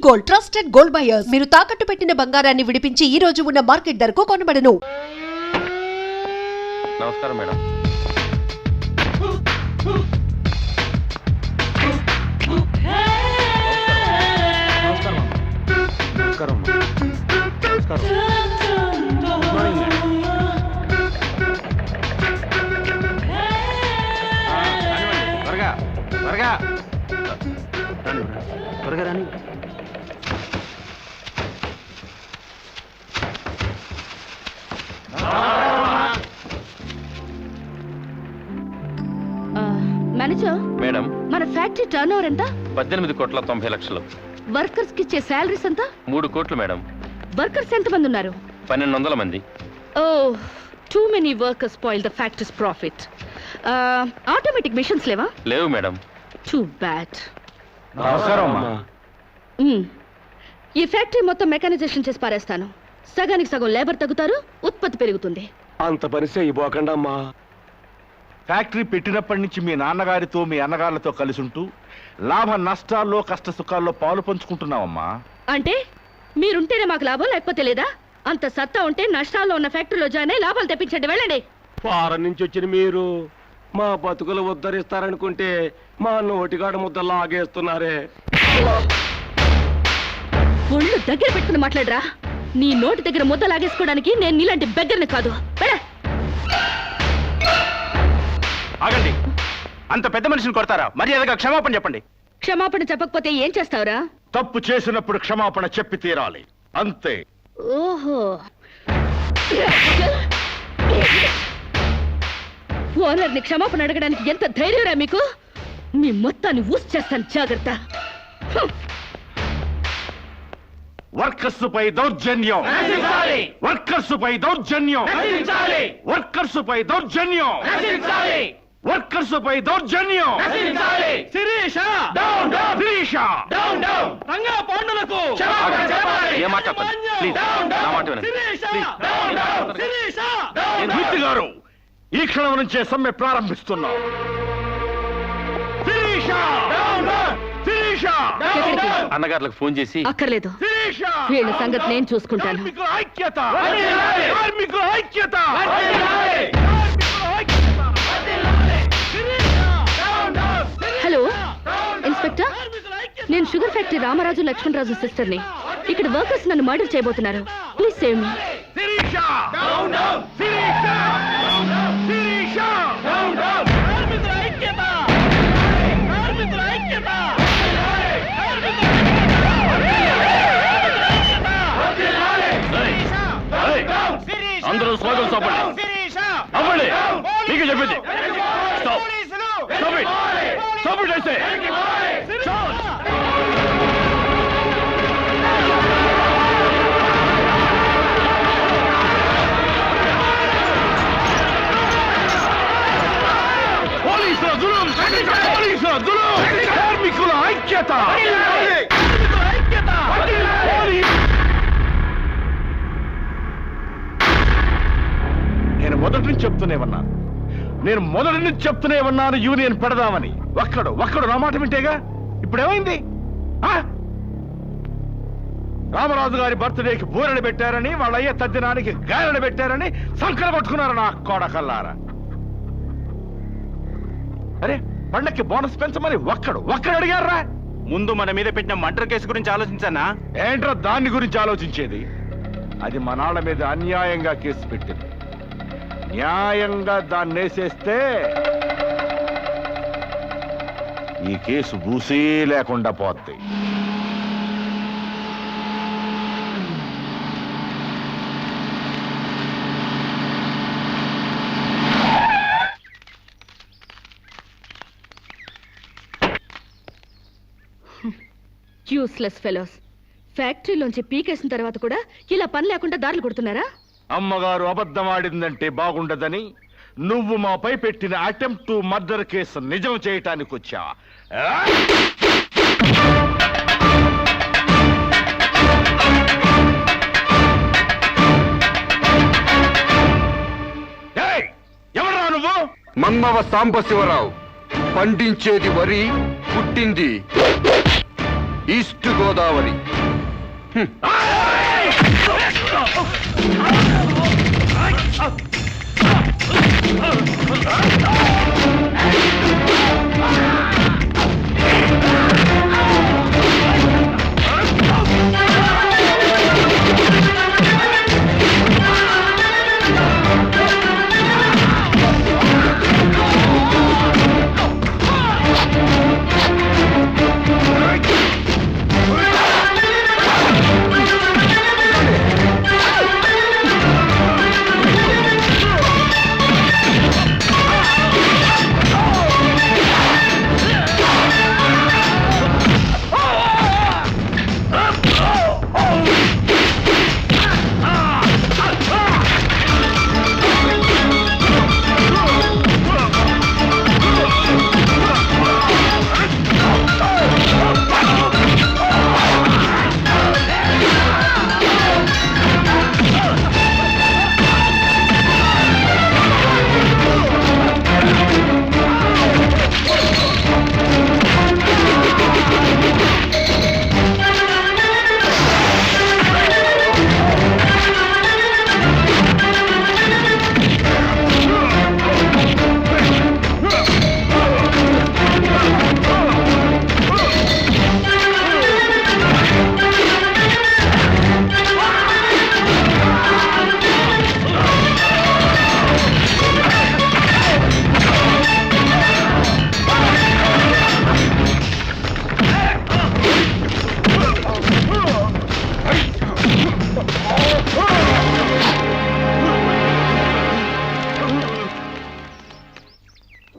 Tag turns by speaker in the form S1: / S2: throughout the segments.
S1: Gold, trusted gold buyers. మీరు తాకట్టు పెట్టిన బంగారాన్ని విడిపించి ఈ రోజు ఉన్న మార్కెట్ ధరకు కొనబడను.
S2: నమస్కారం మేడం. త్వరగా త్వరగా త్వరగా రాని.
S3: మేనేజర్
S2: మేడం,
S3: మన ఫ్యాక్టరీ టర్న్ ఓవర్ ఎంత?
S2: 18,90,00,000.
S3: వర్కర్స్ కి ఇచ్చే శాలరీస్ ఎంత?
S2: 3 కోట్లు మేడం.
S3: వర్కర్స్ ఎంత మంది ఉన్నారు?
S2: 1200 మంది.
S3: Oh, too many workers spoil the factories profit. Automatic machines లేవా?
S2: లేవు మేడం.
S3: Too bad.
S2: నమస్కారం.
S3: ఈ ఫ్యాక్టరీ మొత్తం మెకానైజేషన్ చేసి పారేస్తాను. సగానికి సగం లేబర్ తగ్గుతారు, ఉత్పత్తి పెరుగుతుంది.
S4: అంత పని చేయబోకండి అమ్మా.
S5: ఫ్యాక్టరీ పెట్టినప్పటి నుంచి మీ నాన్నగారితో మీ అన్నగారులతో కలిసి ఉంటూ లాభ నష్టాల్లో కష్ట సుఖాల్లో పాలు పంచుకుంటున్నావమ్మా.
S3: అంటే మీరుంటేనే మాకు లాభం, లేకపోతే లేదా? అంత సత్తా ఉంటే నష్టాల్లో ఉన్న ఫ్యాక్టరీలో జాయిన్ అయి లాభాలు తెప్పించండి, వెళ్ళండి.
S4: ఫారెన్ నుంచి వచ్చిన మీరు మా బతుకులు ఉద్ధరిస్తారనుకుంటే మా నోటిగాడ ముద్ద లాగేస్తున్నారే.
S3: ఒళ్ళు దగ్గర పెట్టుకుని మాట్లాడరా. నీ నోటి దగ్గర ముద్ద లాగేసుకోవడానికి నేను నీలాంటి బెగ్గర్ని కాదు.
S5: ఆగండి, అంత పెద్ద మనిషిని కొడతారా? మర్యాదగా క్షమాపణ చెప్పండి.
S3: క్షమాపణ చెప్పకపోతే ఏం చేస్తావురా?
S5: తప్పు చేసినప్పుడు క్షమాపణ చెప్పి తీరాలి, అంతే.
S3: ఓహో, ఓనర్ని క్షమాపణ అడగడానికి ఎంత ధైర్యరా మీకు? మీ మొత్తాన్ని ఊసి చేస్తాను, జాగ్రత్త.
S5: వర్కర్స్ పై దౌర్జన్యం, వర్కర్స్ పై దౌర్జన్యం, వర్కర్స్ పై దౌర్జన్యం, వర్కర్స్ పై దౌర్జన్యం. శిరీష, శిరీష, రంగా పాండులకు
S2: ఏ మాట ప్లీజ్, నా మాట వినండి.
S5: మూర్తి గారు, ఈ క్షణం నుంచే సమ్మె ప్రారంభిస్తున్నాం. శిరీష, శిరీష,
S2: అన్నగారులకు ఫోన్ చేసి
S3: అక్కర్లేదు,
S5: శిరీష,
S3: వీళ్ళ సంగతి నేను చూసుకుంటాను.
S5: కార్మికుల ఐక్యత, కార్మికుల ఐక్యత.
S3: హలో ఇన్స్పెక్టర్, నేను షుగర్ ఫ్యాక్టరీ రామరాజు లక్ష్మణరాజు సిస్టర్ని. ఇక్కడ వర్కర్స్ నన్ను మర్డర్ చేయబోతున్నారు. Please save me.
S5: Sirisha, Sirisha, Sirisha, కార్మికుల ఐక్యత, కార్మికుల ఐక్యత.
S2: అందరూ స్వాగతం చెప్పండి. అవ్వండి, మీకు చెప్పింది.
S5: పోలీసుల జులుం, పోలీసుల జులుం, కార్మికుల ఐక్యత. నేను మొదటి నుంచి చెప్తూనే ఉన్నాను యూనియన్ పెడదామని. ఒక్కడు నా మాట వింటేగా. ఇప్పుడు ఏమైంది? రామరాజు గారి బర్త్డేకి బూరెలు పెట్టారని, వాళ్ళ అయ్యే తద్దినానికి గారెలు పెట్టారని సంకర పట్టుకున్నారు నా కోడకల్లారా. అరే, పండక్కి బోనస్ పెంచమని ఒక్కడు అడిగారా?
S6: ముందు మన మీద పెట్టిన మర్డర్ కేసు గురించి ఆలోచించానా?
S5: ఏంట్రా దాన్ని గురించి ఆలోచించేది? అది మా నాన్న మీద అన్యాయంగా కేసు పెట్టింది. న్యాయంగా దాన్ని వేసేస్తే ఈ కేసు బూసీ లేకుండా పోద్ది.
S3: Useless fellows. ఫ్యాక్టరీలోంచి పీకేసిన తర్వాత కూడా ఇలా పని లేకుండా దారులు కొడుతున్నారా?
S5: అమ్మగారు అబద్ధమాడిందంటే బాగుండదని నువ్వు మాపై పెట్టిన అటెంప్ట్ టు మర్డర్ కేసు నిజం చేయటానికి వచ్చా. ఎవరా నువ్వు?
S7: మన్నవ సాంబశివరావు. పండించేది వరి, పుట్టింది ఈస్ట్ గోదావరి.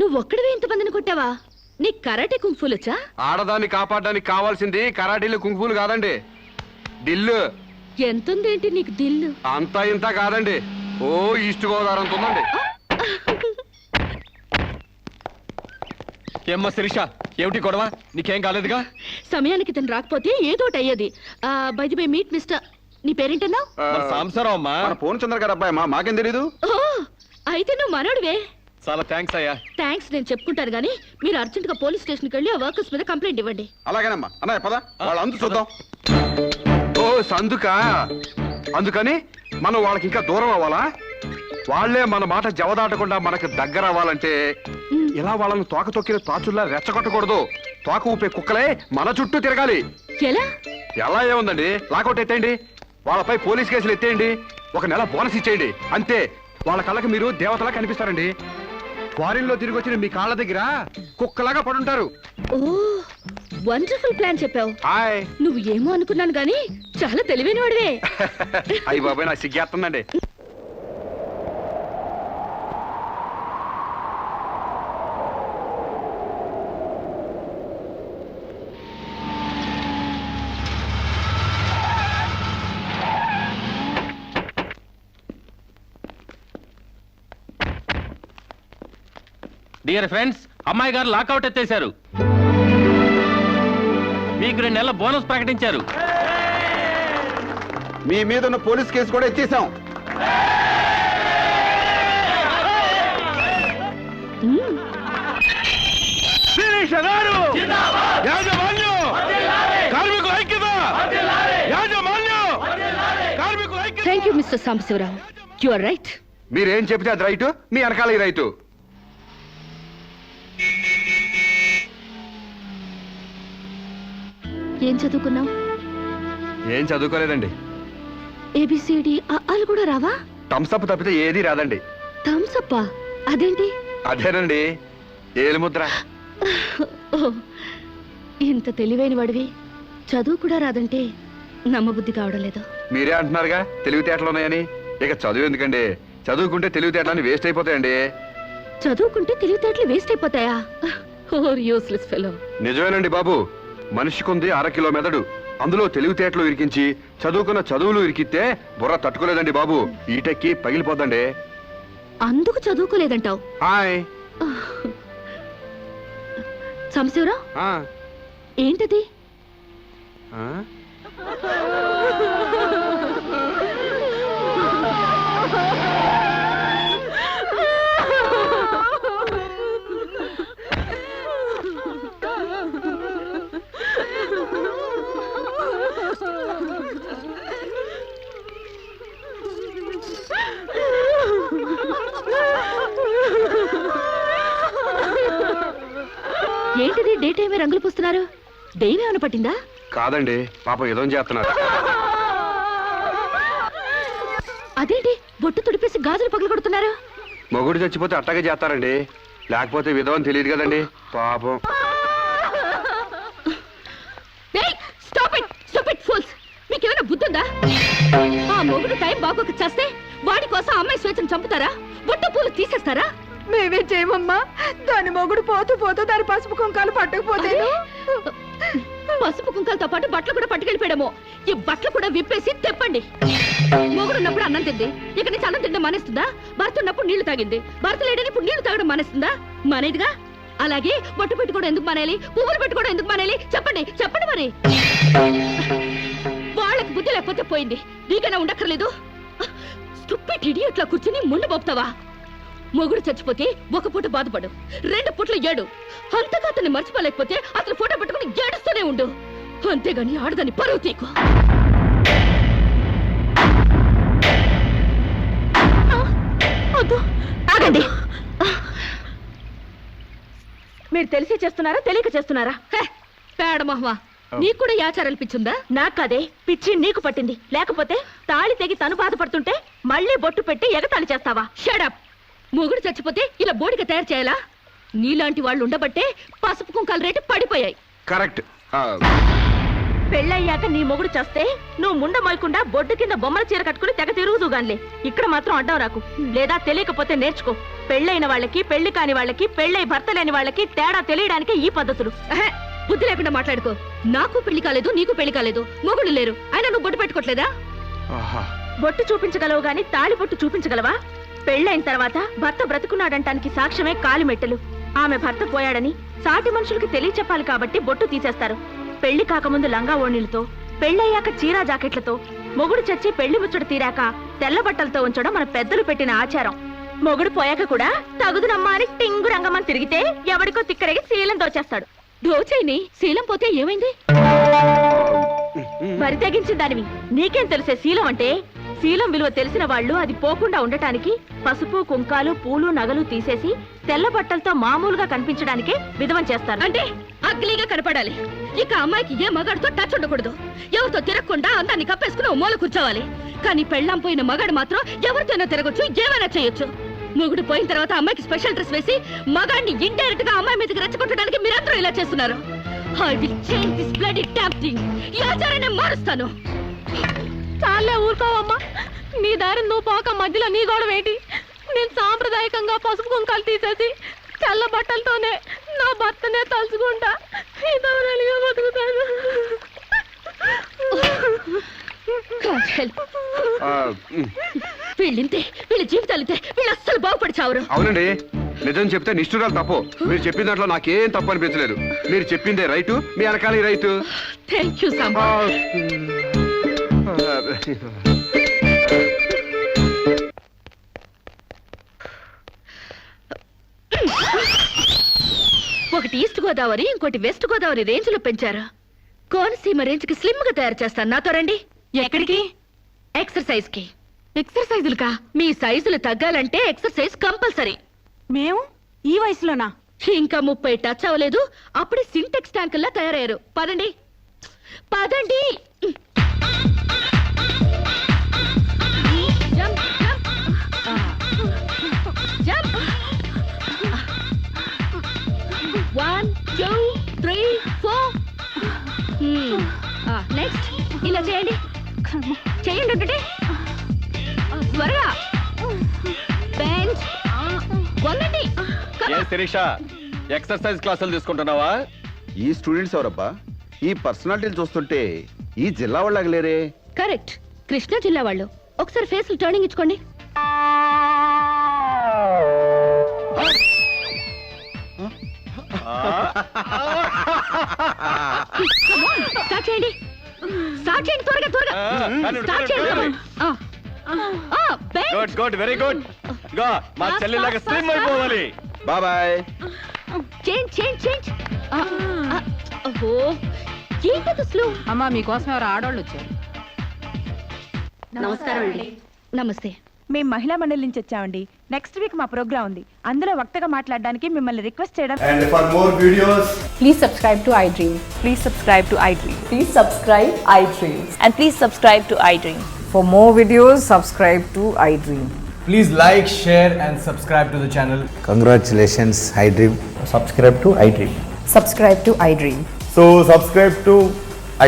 S3: నువ్వొక్కడివే ఇంతమందిని కొట్టావా? నీ కరాటే కుంఫులొచ్చా?
S7: ఆడదాన్ని కాపాడడానికి కావాల్సింది కరాటీలు కుంకులు కాదండి, దిల్లు.
S3: ఎంతుందేంటి నీకు దిల్లు?
S7: అంతా ఇంత కాదండి, ఓ ఈస్ట్ గోదావరి అంత ఉందండి.
S4: ఏమ్మా శిరీష, ఏమిటి గొడవ? నీకేం కాలేదుగా?
S3: సమయానికి తను రాకపోతే ఏదోటి అయ్యేది. By the way meet mister, నీ పేరేంటన్నావు?
S4: సాంబశివరావు అమ్మా.
S7: మన పూర్ణ చంద్ర గారు అబ్బాయి అమ్మా, మాకేం తెలీదు.
S3: ఓ అయితే నువ్వు మనోడివే.
S4: చాలా థ్యాంక్స్ అయ్యా.
S3: థ్యాంక్స్ నేను చెప్పుకుంటాను గానీ మీరు అర్జెంట్ గా పోలీస్ స్టేషన్కి వెళ్ళి ఆ వర్కర్స్ మీద కంప్లైంట్ ఇవ్వండి.
S7: అలాగేనమ్మా. అన్నయ్య పద, వాళ్ళ అందు చూద్దాం. ఓ సందుకా, అందుకని మనం వాళ్ళకి ఇంకా దూరం అవ్వాలా? వాళ్లే మన మాట జవదాటకుండా మనకు దగ్గర అవ్వాలంటే ఇలా వాళ్ళని తోక తొక్కిన తాచుల్లా రెచ్చగొట్టకూడదు. తోక ఊపే కుక్కలే మన చుట్టూ తిరగాలి.
S3: ఎలా?
S7: ఎలా ఏముందండి, లాకౌట్ ఎత్తేయండి, వాళ్ళపై పోలీస్ కేసులు ఎత్తేయండి, 1 నెల బోనస్ ఇచ్చేయండి, అంతే. వాళ్ళ కళ్ళకి మీరు దేవతలా కనిపిస్తారండి. ఫారిన్ లో తిరిగి వచ్చిన మీ కాళ్ళ దగ్గర కుక్కలాగా పడుంటారు.
S3: ఓ వండర్ఫుల్ ప్లాన్ చెప్పావు.
S7: హాయ్.
S3: నువ్వు ఏమో అనుకున్నాను గానీ చాలా తెలివైన వాడివే.
S7: అయ్యి బాబాయ్, నాకు సిగ్గేస్తుందండి.
S2: డియర్ ఫ్రెండ్స్, అమ్మాయి గారు లాకౌట్ ఎత్తేశారు. మీకు 2 నెలల బోనస్ ప్రకటించారు.
S7: మీ మీద ఉన్న పోలీస్ కేసు కూడా ఎత్తేసాం.
S3: Thank you mister Sambasivarao, you are right.
S7: మీరేం చెప్తే అది రైటు, మీ వెనకాల ఈ రైటు.
S3: ఏం చదువుకున్నావు?
S7: ఏం చదువుకోలేదండి.
S3: ఏబిసిడి అలు కూడా రావా?
S7: థమ్సప్ తప్పితే ఏదీ రాదండి.
S3: థమ్సప్? అదేంటి?
S7: అదేనండి, ఏలుముద్ర.
S3: ఓ, ఇంత తెలివైన వాడివి చదువు కూడా రాదంటే నమ్మబుద్ధి కావడం లేదు.
S7: మీరే అంటున్నారుగా తెలివితేటలు ఉన్నాయని. ఇక చదువు ఎందుకండి, చదువుకుంటే తెలివితేటలని వేస్ట్ అయిపోతాయండి.
S3: చదువుకుంటే తెలివితేటలు వేస్ట్ అయిపోతాయా? Or useless fellow.
S7: నిజమేనండి బాబు, మనిషికుంది 1/2 కిలో మెదడు, అందులో తెలివితేటలు ఇరికించి చదువుకున్న చదువులు ఇరికితే బుర్ర తట్టుకోలేదండి బాబు, ఈటెక్కి పగిలిపోద్దండి.
S3: అందుకు చదువుకోలేదంటావు?
S7: హాయ్.
S3: సాంబశివరావు, ఏంటది? టైమే రంగులు పూస్తున్నారు? దెయ్యం ఏమైనా పట్టిందా?
S7: కాదండి, పాపం ఏదో చేస్తున్నారు.
S3: అదేంటి బొట్టు తుడిపేసి గాజులు పగలు కొడుతున్నారు?
S7: మొగుడు చచ్చిపోతే అట్టగే చేస్తారండి, లేకపోతే విధవని తెలియదు కదండి పాపం.
S3: మీకేమైనా బుద్ధుందా? ఆ మొగుడు టైం బాగోక చేస్తే వాడి కోసం అమ్మాయి స్వేచ్ఛను చంపుతారా? బొట్టు పూలు తీసేస్తారా?
S8: మేమే చేయమమ్మా. దాని మొగుడు పోతూ పోతూ దాని పసుపు కుంకాలు పట్టకపోతే
S3: పసుపు కుంకాలతో పాటు బట్టలు కూడా పట్టుకెళ్ళిపోయాడేమో. ఈ బట్టలు కూడా విప్పేసి తెప్పండి. మొగుడు ఉన్నప్పుడు అన్నం తింది, ఇక నుంచి అన్నం తింటే మానేస్తుందా? భర్త ఉన్నప్పుడు నీళ్లు తాగింది, భర్త లేడని ఇప్పుడు నీళ్లు తాగడం మానేస్తుందా? మానేదిగా. అలాగే బొట్టు పెట్టుకోవడం ఎందుకు మానేయాలి? పువ్వులు పెట్టుకోవడం ఎందుకు మానేయాలి? చెప్పండి చెప్పండి. మరి వాళ్ళకి బుద్ధి లేకపోతే పోయింది, నీకైనా ఉండక్కర్లేదు. స్టూపిడ్ ఇడియట్లా కూర్చుని ముందు పోపుతావా? మొగుడు చచ్చిపోతే ఒక పూట బాధపడు, 2 పూట్ల ఏడు. అంతగా అతన్ని మర్చిపోలేకపోతే అతను ఫోటో పెట్టుకుని ఏడుస్తూనే ఉండు. అంతేగాని ఆడదాన్ని పరువు తీకు. ఆగండి.
S8: మీరు తెలిసి చేస్తున్నారా తెలియక చేస్తున్నారా?
S3: పేడ మహ్వా, నీకు కూడా ఈ ఆచారాలు పిచ్చుందా?
S8: నాకదే పిచ్చి నీకు పట్టింది. లేకపోతే తాళి తెగి తను బాధపడుతుంటే మళ్ళీ బొట్టు పెట్టి ఎగతాళి చేస్తావా?
S3: షడప్. మొగుడు చచ్చిపోతే ఇలా బోడిగా తయారు చేయాలా? నీలాంటి వాళ్ళు ఉండబట్టే పసుపు కుంకాల రేటు పడిపోయాయి.
S7: కరెక్ట్.
S8: పెళ్ళయ్యాక నీ మొగుడు చేస్తే నువ్వు ముండ మోయకుండా బొడ్డు కింద బొమ్మల చీర కట్టుకుని తెగ తిరుగుదుగాన్లే. ఇక్కడ మాత్రం అడ్డం రాకు. లేదా తెలియకపోతే నేర్చుకో. పెళ్ళైన వాళ్ళకి, పెళ్లి కాని వాళ్ళకి, పెళ్ళై భర్త లేని వాళ్ళకి తేడా తెలియడానికి ఈ పద్ధతులు.
S3: బుద్ధి లేకుండా మాట్లాడుకో. నాకు పెళ్లి కాలేదు, నీకు పెళ్లి కాలేదు, మొగుడు లేరు, అయినా నువ్వు బొట్టు పెట్టుకోవట్లేదా?
S8: బొట్టు చూపించగలవు గాని తాళి బొట్టు చూపించగలవా? పెళ్ళైన తర్వాత భర్త బ్రతుకున్నాడంటానికి సాక్ష్యమే కాలిమెట్టెలు. ఆమె భర్త పోయాడని సాటి మనుషులకి తెలియచెప్పాలి కాబట్టి బొట్టు తీసేస్తారు. పెళ్లి కాకముందు లంగా ఓణీలతో, పెళ్ళయ్యాక చీరా జాకెట్లతో, మొగుడు చచ్చి పెళ్లి ముచ్చట తీరాక తెల్ల బట్టలతో ఉంచడం మన పెద్దలు పెట్టిన ఆచారం. మొగుడు పోయాక కూడా తగుదునమ్మా అని టింగు రంగమని తిరిగితే ఎవరికో తిక్కరేగి శీలం దోచేస్తాడు.
S3: దోచైని శీలం పోతే ఏమైంది?
S8: మరి తెగించిన దానివి నీకేం తెలిసే శీలం అంటే? శీలం విలువ తెలిసిన వాళ్ళు అది పోకుండా ఉండటానికి పసుపు కుంకాలు పూలు నగలు తీసేసి తెల్ల బట్టలతో మామూలుగా కనిపించడానికే విధవం చేస్తారు.
S3: అంటే అగ్లీగా కనపడాలి. ఇక అమ్మాయికి ఏ మగాడితో టచ్ ఉండకూడదు, ఎవరితో తిరగకుండా అందాన్ని కప్పేసుకుని మూల కూర్చోవాలి. కానీ పెళ్ళాం పోయిన మగాడు మాత్రం ఎవరితోనో తిరగొచ్చు, ఏమైనా చేయొచ్చు. మొగుడు పోయిన తర్వాత అమ్మాయికి స్పెషల్ డ్రెస్ వేసి మగాడిని ఇండైరెక్ట్ గా అమ్మాయి మీదకి రెచ్చగొట్టడానికి మీరందరూ ఇలా చేస్తున్నారు. I will change this bloody damn thing. ఈ ఆచారాన్ని మారుస్తాను.
S8: చాలే ఊరుకోవమ్మా. నీ దారి నువ్వు పోక మధ్యలో నీ గొడవ ఏంటి? నేను సాంప్రదాయకంగా పసుపు కుంకాలు తీసేసి తెల్ల బట్టలతోనే నా భర్తనే తలుచుకుంటా బతుకుతాను.
S3: వీళ్ళింతే, వీళ్ళ జీవితాలితే, వీళ్ళు అస్సలు బాగుపడి చావరు.
S7: అవునండి, నిజం చెప్తే నిష్ఠురాలు తప్పు. మీరు చెప్పిన దాంట్లో నాకేం తప్పు అనిపించలేదు. మీరు చెప్పిందే రైటు, మీ వెనకాల రైటు.
S3: Thank you Samba. ఒకటి ఈస్ట్ గోదావరి, ఇంకోటి వెస్ట్ గోదావరి రేంజ్ లో పెంచారు. కోనసీమ రేంజ్ కి స్లిమ్ గా తయారు చేస్తాను. నాతో రండి.
S8: ఎక్కడికి?
S3: ఎక్సర్సైజ్ కి.
S8: ఎక్సర్సైజులుకా?
S3: మీ సైజులు తగ్గాలంటే ఎక్సర్సైజ్ కంపల్సరీ.
S8: మేము ఈ వయసులోనా?
S3: ఇంకా 30 టచ్ అవ్వలేదు, అప్పుడే సింటెక్స్ ట్యాంకుల్లా తయారయ్యారు. పదండి పదండి. Jump jump jump. 1 2 3 4. నెక్స్ట్ ఇలా చేయండి, చేయండి ఒకటి త్వరగా. బెంచ్ వంగండి.
S2: శిరీష, ఎక్సర్సైజ్ క్లాసులు తీసుకుంటున్నావా?
S9: ఈ స్టూడెంట్స్ ఎవరబ్బా? ఈ పర్సనాలిటీలు చూస్తుంటే ఈ జిల్లా వాళ్ళకి లేరే.
S3: కరెక్ట్, కృష్ణా జిల్లా వాళ్ళు. ఒకసారి ఫేస్ టర్నింగ్ ఇచ్చుకోండి. స్టార్ట్ చేయండి, స్టార్ట్ చేయండి త్వరగా త్వరగా. స్టార్ట్ చేయండి.
S2: Good good, very good. మా చెల్లిలాగా స్లిమ్ అయిపోవాలి.
S9: బాబాయ్.
S3: Change change change. ఓహో, ఏంటది స్లో?
S8: అమ్మా మీకోసం ఎవరు ఆడవాళ్ళు వచ్చారు.
S3: నమస్కారం అండి. నమస్తే.
S8: మేము మహిళా మండలి నుంచి వచ్చామండి. నెక్స్ట్ వీక్ మా ప్రోగ్రామ్ ఉంది. అందులో వక్తగా మాట్లాడడానికి మిమ్మల్ని రిక్వెస్ట్ చేయడం.
S10: And for more videos,
S8: please subscribe to iDream. Please subscribe to iDream.
S11: Please subscribe iDream.
S8: And please subscribe to iDream.
S11: For more videos, subscribe to iDream.
S10: please like, share and subscribe to the channel.
S9: Congratulations iDream.
S10: Subscribe to iDream.
S11: Subscribe to iDream.
S10: So subscribe to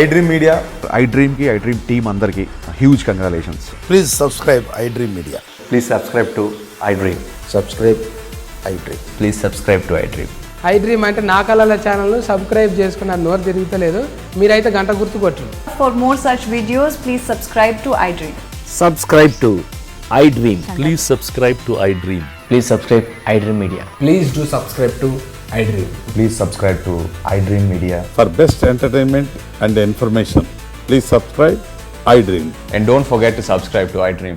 S10: iDream Media.
S7: iDream కి iDream team అందరికి huge congratulations.
S9: Please subscribe iDream media.
S10: Please subscribe to iDream.
S9: Subscribe iDream.
S10: Please subscribe to iDream.
S12: iDream అంటే నా కళల ఛానల్ను subscribe చేసుకున్న నోరు తిరుగుతలేదు. మీరైతే గంట గుర్తు కొట్టు.
S11: For more such videos, please subscribe to iDream.
S2: Subscribe to iDream. Please subscribe to iDream.
S10: Please subscribe iDream Media. Please do subscribe to iDream.
S9: Please subscribe to iDream media.
S5: For best entertainment and information, please subscribe iDream.
S10: And don't forget to subscribe to iDream.